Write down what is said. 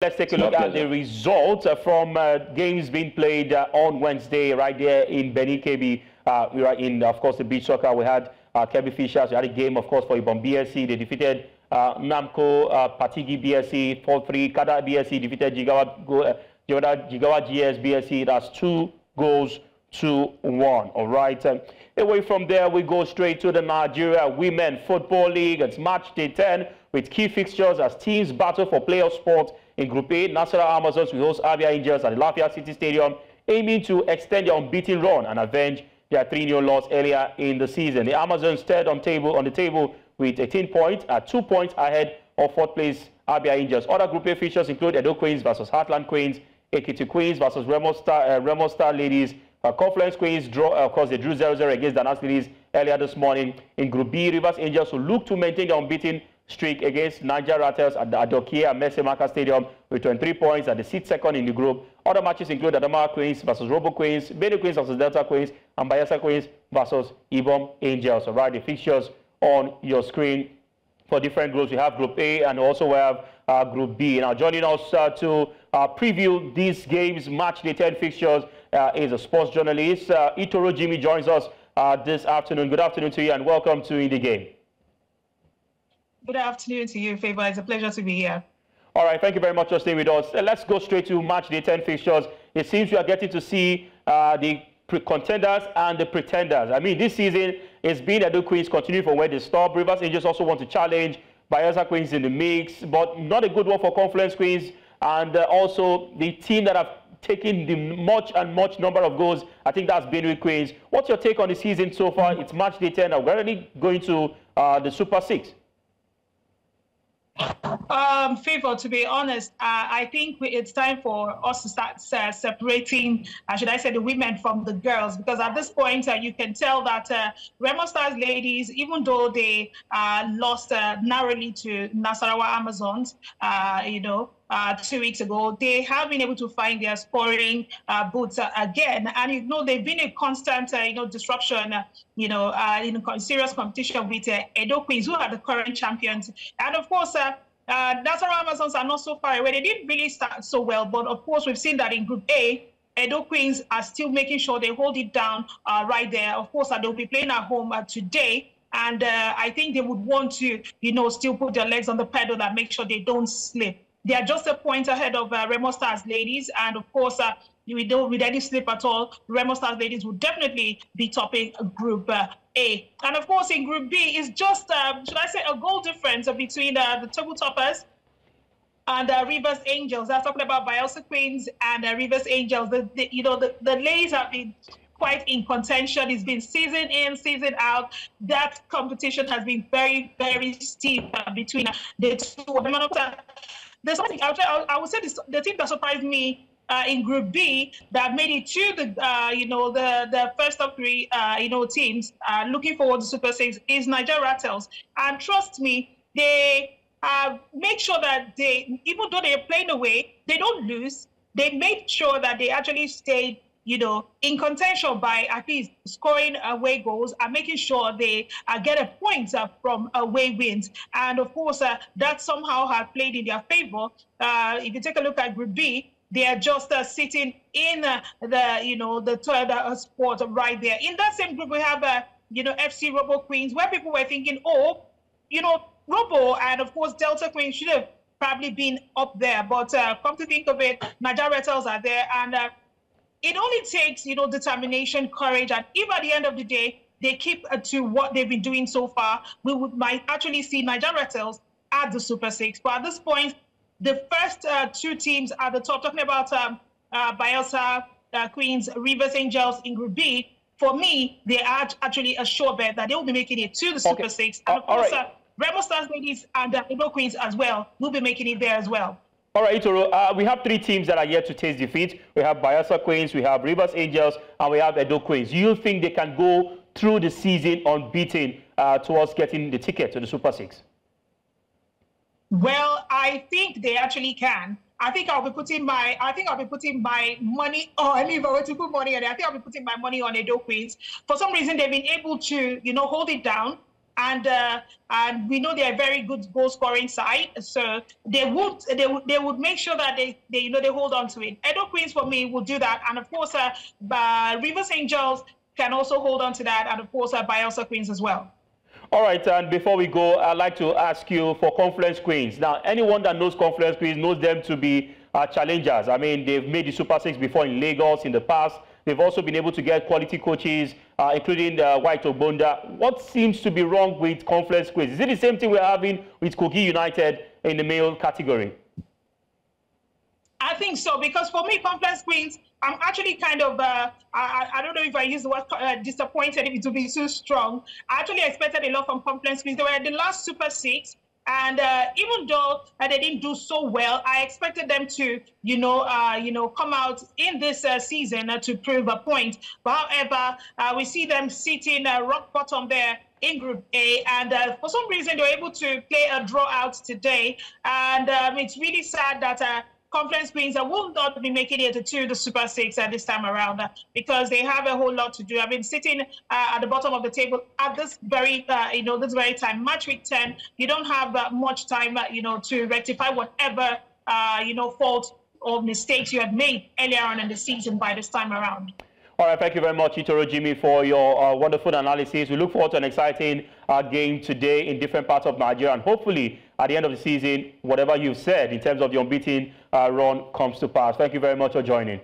let's take a look at the results from games being played on Wednesday right there in Benin KB. We are in, of course, the beach soccer. We had Kebbi Fishers. We had a game, of course, for Ibom BSC. They defeated Namco Patigi BSC 4-3. Kada BSC defeated Jigawa GS BSC. That's 2 goals to 1. All right. Away from there, we go straight to the Nigeria Women Football League. It's match day 10 with key fixtures as teams battle for playoff spot. In Group A, Nasarawa Amazons will host Abia Angels at the Lafayette City Stadium, aiming to extend their unbeaten run and avenge their 3-0 loss earlier in the season. The Amazons stayed on the table with 18 points, at 2 points ahead of 4th place Abia Angels. Other Group A features include Edo Queens versus Heartland Queens, Ekiti Queens versus Remo Star Ladies. Confluence Queens draw, of course, they drew 0-0 against Danas Ladies earlier this morning. In Group B, Rivers Angels will look to maintain their unbeaten streak against Niger Rattles at the Adokia Mesemaka Stadium with 23 points and they sit second in the group. Other matches include Adamawa Queens versus Robo Queens, Benue Queens versus Delta Queens, and Bayelsa Queens versus Ibom Angels. All right, the fixtures on your screen for different groups. We have Group A and also we have Group B. Now, joining us to preview these games, match day 10 fixtures, is a sports journalist. Itoro Jimmy joins us this afternoon. Good afternoon to you and welcome to In the Game. Good afternoon to you, Favor. It's a pleasure to be here. All right, thank you very much for staying with us. Let's go straight to match day 10 fixtures. It seems we are getting to see the contenders and the pretenders. I mean, this season it's been Edo Queens continue from where they stopped. Rivers Angels also want to challenge. Bayelsa Queens in the mix, but not a good one for Confluence Queens. And also the team that have taken the much number of goals, I think that's Benue Queens. What's your take on the season so far? It's match day 10. We're already going to the Super 6. Favor, to be honest, I think it's time for us to start separating, should I say, the women from the girls, because at this point you can tell that Remo Stars ladies, even though they lost narrowly to Nasarawa Amazons, 2 weeks ago, they have been able to find their scoring boots again, and they've been a constant disruption, in serious competition with Edo Queens, who are the current champions, and of course. Nasarawa Amazons are not so far away. They didn't really start so well, but of course we've seen that in Group A, Edo Queens are still making sure they hold it down right there. Of course, they'll be playing at home today, and I think they would want to, still put their legs on the pedal and make sure they don't slip. They are just a point ahead of Remo Stars ladies, and of course, with any slip at all, Remo Stars ladies will definitely be topping Group A. And of course, in Group B, it's just, should I say, a goal difference between the table toppers and Rivers Angels. That's talking about Bayelsa Queens and Rivers Angels. The ladies have been quite in contention. It's been season in, season out. That competition has been very, very steep between the two of them. There's something I would say the team that surprised me in Group B that made it to the first of 3 teams looking forward to Super 6 is Niger Rattles, and trust me, they make sure that even though they are playing away, they don't lose. They made sure that they actually stayed in contention by at least scoring away goals and making sure they get a point from away wins. And of course, that somehow has played in their favor. If you take a look at Group B, they are just sitting in the third spot right there. In that same group, we have FC Robo Queens, where people were thinking, Robo and of course Delta Queens should have probably been up there. But come to think of it, Niger Rattles are there, and it only takes determination, courage, and if at the end of the day they keep to what they've been doing so far, we might actually see Niger Rattles at the Super 6. But at this point, the first 2 teams at the top, talking about Bayelsa Queens, Rivers Angels in Group B, for me, they are actually a sure bet that they will be making it to the Super 6. And of course, Remo Stars ladies and Edo Queens as well will be making it there as well. All right, Itoro, we have 3 teams that are yet to taste defeat. We have Bayelsa Queens, we have Rivers Angels, and we have Edo Queens. Do you think they can go through the season unbeaten towards getting the ticket to the Super 6? Well, I think they actually can. I think I'll be putting my money on, if I were to put money on it, I think I'll be putting my money on Edo Queens. For some reason, they've been able to, hold it down. and we know they're a very good goal-scoring side, so they would make sure that they hold on to it. Edo Queens for me will do that, and of course, Rivers Angels can also hold on to that, and of course, Bayelsa Queens as well. All right, and before we go, I'd like to ask you for Conference Queens. Now, anyone that knows Conference Queens knows them to be challengers. I mean, they've made the Super Six before in Lagos in the past. They've also been able to get quality coaches, including White Ogbonda. What seems to be wrong with Conference Queens? Is it the same thing we're having with Kogi United in the male category? I think so, because for me, Conference Queens, I'm actually kind of, I don't know if I use the word disappointed, if it would be too strong. I actually expected a lot from Conference Queens. They were the last Super Six, and even though they didn't do so well, I expected them to, come out in this season to prove a point. But however, we see them sitting rock bottom there in Group A, and for some reason they were able to play a draw out today, and it's really sad that Conference Queens will not be making it to the Super Six at this time around because they have a whole lot to do. I've been sitting at the bottom of the table at this very, this very time. Match week 10, you don't have much time, to rectify whatever, fault or mistakes you had made earlier on in the season by this time around. All right, thank you very much, Itoro Jimmy, for your wonderful analysis. We look forward to an exciting game today in different parts of Nigeria, and hopefully at the end of the season, whatever you've said in terms of the unbeaten run comes to pass. Thank you very much for joining.